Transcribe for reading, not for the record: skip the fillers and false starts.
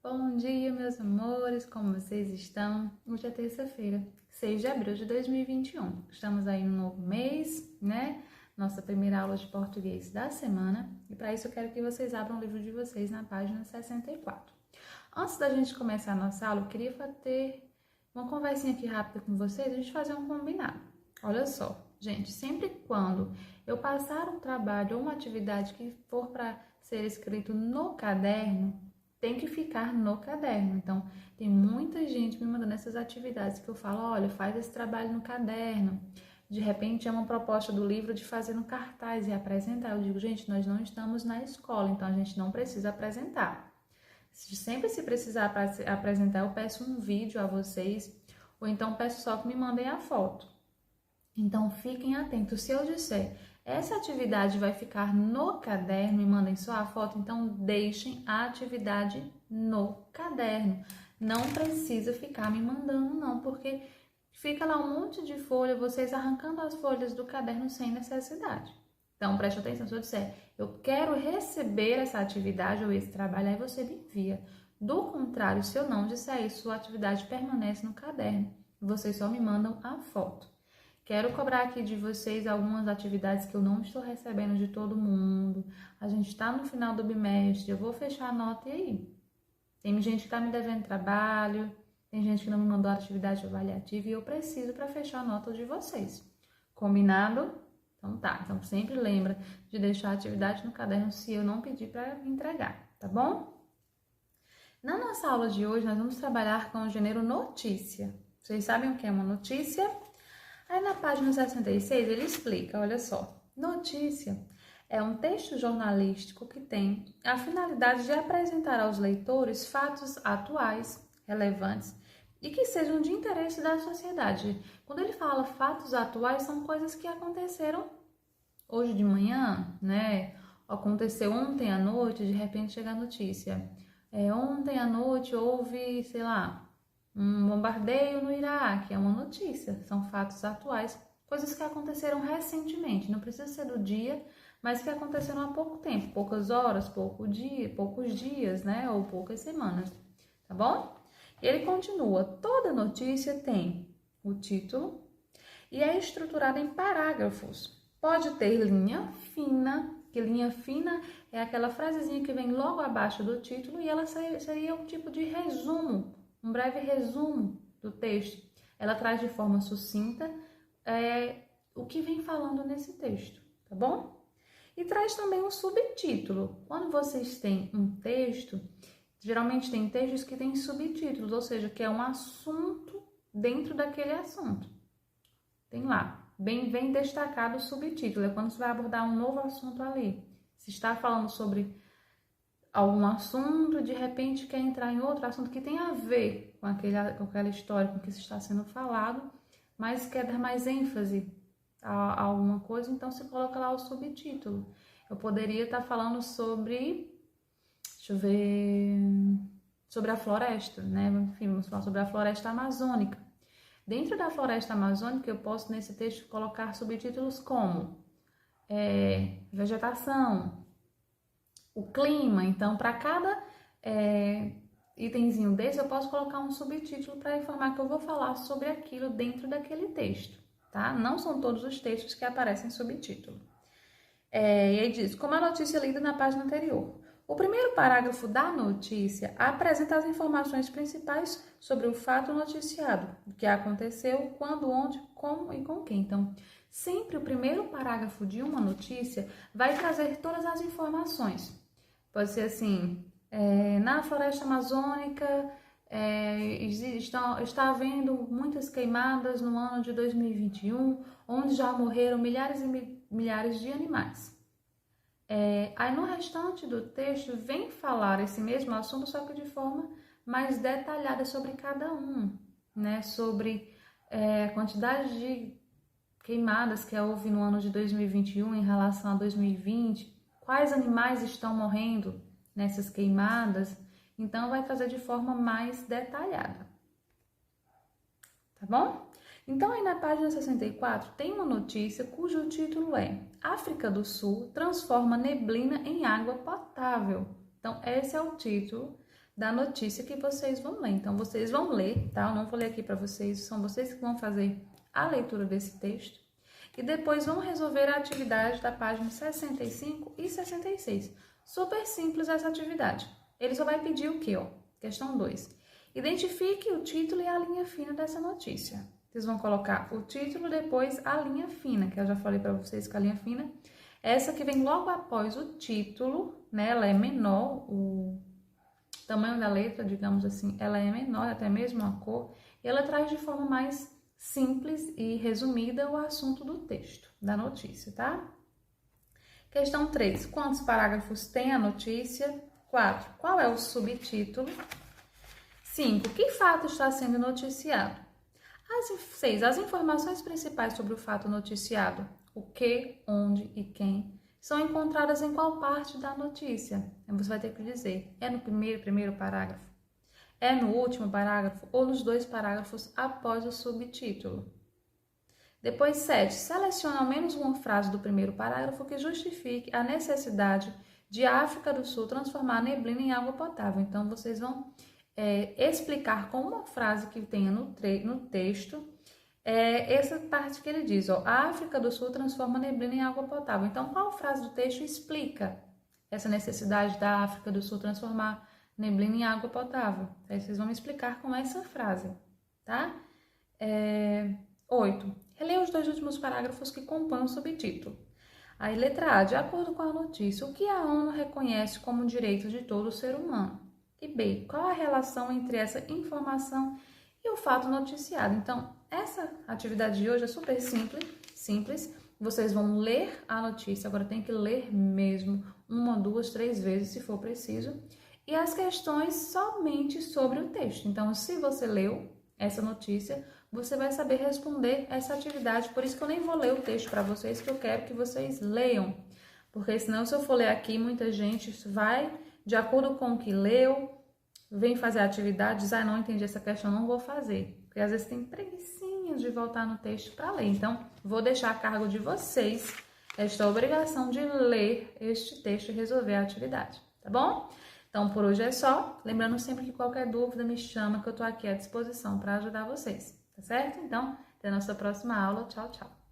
Bom dia, meus amores, como vocês estão? Hoje é terça-feira, 6 de abril de 2021. Estamos aí no novo mês, né? Nossa primeira aula de português da semana. E para isso eu quero que vocês abram o livro de vocês na página 64. Antes da gente começar a nossa aula, eu queria ter uma conversinha aqui rápida com vocês, a gente fazer um combinado. Olha só, gente, sempre quando eu passar um trabalho ou uma atividade que for para ser escrito no caderno, tem que ficar no caderno. Então, tem muita gente me mandando essas atividades que eu falo, olha, faz esse trabalho no caderno. De repente, é uma proposta do livro de fazer no cartaz e apresentar. Eu digo, gente, nós não estamos na escola, então a gente não precisa apresentar. Sempre se precisar apresentar, eu peço um vídeo a vocês, ou então peço só que me mandem a foto. Então, fiquem atentos. Se eu disser, essa atividade vai ficar no caderno e mandem só a foto, então deixem a atividade no caderno. Não precisa ficar me mandando, não, porque fica lá um monte de folha, vocês arrancando as folhas do caderno sem necessidade. Então, preste atenção, se eu disser, eu quero receber essa atividade ou esse trabalho, aí você me envia. Do contrário, se eu não disser isso, sua atividade permanece no caderno. Vocês só me mandam a foto. Quero cobrar aqui de vocês algumas atividades que eu não estou recebendo de todo mundo. A gente está no final do bimestre, eu vou fechar a nota e aí? Tem gente que está me devendo trabalho, tem gente que não me mandou atividade avaliativa e eu preciso para fechar a nota de vocês. Combinado? Então tá, então sempre lembra de deixar a atividade no caderno se eu não pedir para entregar, tá bom? Na nossa aula de hoje, nós vamos trabalhar com o gênero notícia. Vocês sabem o que é uma notícia? Aí na página 66 ele explica, olha só, notícia é um texto jornalístico que tem a finalidade de apresentar aos leitores fatos atuais, relevantes e que sejam de interesse da sociedade. Quando ele fala fatos atuais, são coisas que aconteceram hoje de manhã, né? Aconteceu ontem à noite, de repente chega a notícia. Ontem à noite houve, sei lá, um bombardeio no Iraque, é uma notícia, são fatos atuais, coisas que aconteceram recentemente, não precisa ser do dia, mas que aconteceram há pouco tempo, poucas horas, poucos dias, né, ou poucas semanas, tá bom? Ele continua, toda notícia tem o título e é estruturada em parágrafos, pode ter linha fina, que linha fina é aquela frasezinha que vem logo abaixo do título e ela seria um tipo de resumo, um breve resumo do texto. Ela traz de forma sucinta o que vem falando nesse texto, tá bom? E traz também um subtítulo. Quando vocês têm um texto, geralmente tem textos que têm subtítulos, ou seja, que é um assunto dentro daquele assunto. Tem lá, bem destacado o subtítulo, é quando você vai abordar um novo assunto ali. Se está falando sobre algum assunto, de repente quer entrar em outro assunto que tem a ver com aquela história, com o que está sendo falado, mas quer dar mais ênfase a alguma coisa, então se coloca lá o subtítulo. Eu poderia estar falando sobre, deixa eu ver, sobre a floresta, né? Enfim, vamos falar sobre a floresta amazônica. Dentro da floresta amazônica, eu posso nesse texto colocar subtítulos como vegetação, o clima. Então, para cada itemzinho desse, eu posso colocar um subtítulo para informar que eu vou falar sobre aquilo dentro daquele texto, tá? Não são todos os textos que aparecem subtítulo. E aí diz, como a notícia lida na página anterior. O primeiro parágrafo da notícia apresenta as informações principais sobre o fato noticiado, o que aconteceu, quando, onde, como e com quem. Então, sempre o primeiro parágrafo de uma notícia vai trazer todas as informações. Pode ser assim, na floresta amazônica está havendo muitas queimadas no ano de 2021, onde já morreram milhares e milhares de animais. Aí no restante do texto vem falar esse mesmo assunto, só que de forma mais detalhada sobre cada um, né? Sobre a quantidade de queimadas que houve no ano de 2021 em relação a 2020, quais animais estão morrendo nessas queimadas, então vai fazer de forma mais detalhada, tá bom? Então aí na página 64 tem uma notícia cujo título é África do Sul transforma neblina em água potável. Então esse é o título da notícia que vocês vão ler. Então, vocês vão ler, tá? Eu não vou ler aqui para vocês, são vocês que vão fazer a leitura desse texto. E depois vão resolver a atividade da página 65 e 66. Super simples essa atividade. Ele só vai pedir o quê, ó? Questão 2. Identifique o título e a linha fina dessa notícia. Vocês vão colocar o título, depois a linha fina, que eu já falei para vocês que a linha fina, essa que vem logo após o título, né? Ela é menor, o tamanho da letra, digamos assim, ela é menor, até mesmo a cor, e ela traz de forma mais simples e resumida o assunto do texto, da notícia, tá? Questão 3. Quantos parágrafos tem a notícia? 4. Qual é o subtítulo? 5. Que fato está sendo noticiado? 6. As informações principais sobre o fato noticiado, o que, onde e quem, são encontradas em qual parte da notícia? Você vai ter que dizer, é no primeiro parágrafo, é no último parágrafo ou nos 2 parágrafos após o subtítulo. Depois, 7. Selecione ao menos uma frase do primeiro parágrafo que justifique a necessidade de a África do Sul transformar a neblina em água potável. Então, vocês vão explicar com uma frase que tenha no texto essa parte que ele diz, ó, a África do Sul transforma a neblina em água potável. Então, qual frase do texto explica essa necessidade da África do Sul transformar neblina em água potável? Aí vocês vão me explicar com essa frase, tá? 8. Releia os 2 últimos parágrafos que compõem o subtítulo. Aí, letra A, de acordo com a notícia, o que a ONU reconhece como direito de todo ser humano? E B, qual a relação entre essa informação e o fato noticiado? Então, essa atividade de hoje é super simples. Vocês vão ler a notícia, agora tem que ler mesmo 1, 2, 3 vezes, se for preciso. E as questões somente sobre o texto. Então, se você leu essa notícia, você vai saber responder essa atividade. Por isso que eu nem vou ler o texto para vocês, que eu quero que vocês leiam. Porque senão, se eu for ler aqui, muita gente vai, de acordo com o que leu, vem fazer a atividade, diz, não entendi essa questão, não vou fazer. Porque às vezes tem preguicinha de voltar no texto para ler. Então, vou deixar a cargo de vocês esta obrigação de ler este texto e resolver a atividade, tá bom? Então, por hoje é só. Lembrando sempre que qualquer dúvida me chama, que eu tô aqui à disposição para ajudar vocês, tá certo? Então, até a nossa próxima aula. Tchau, tchau.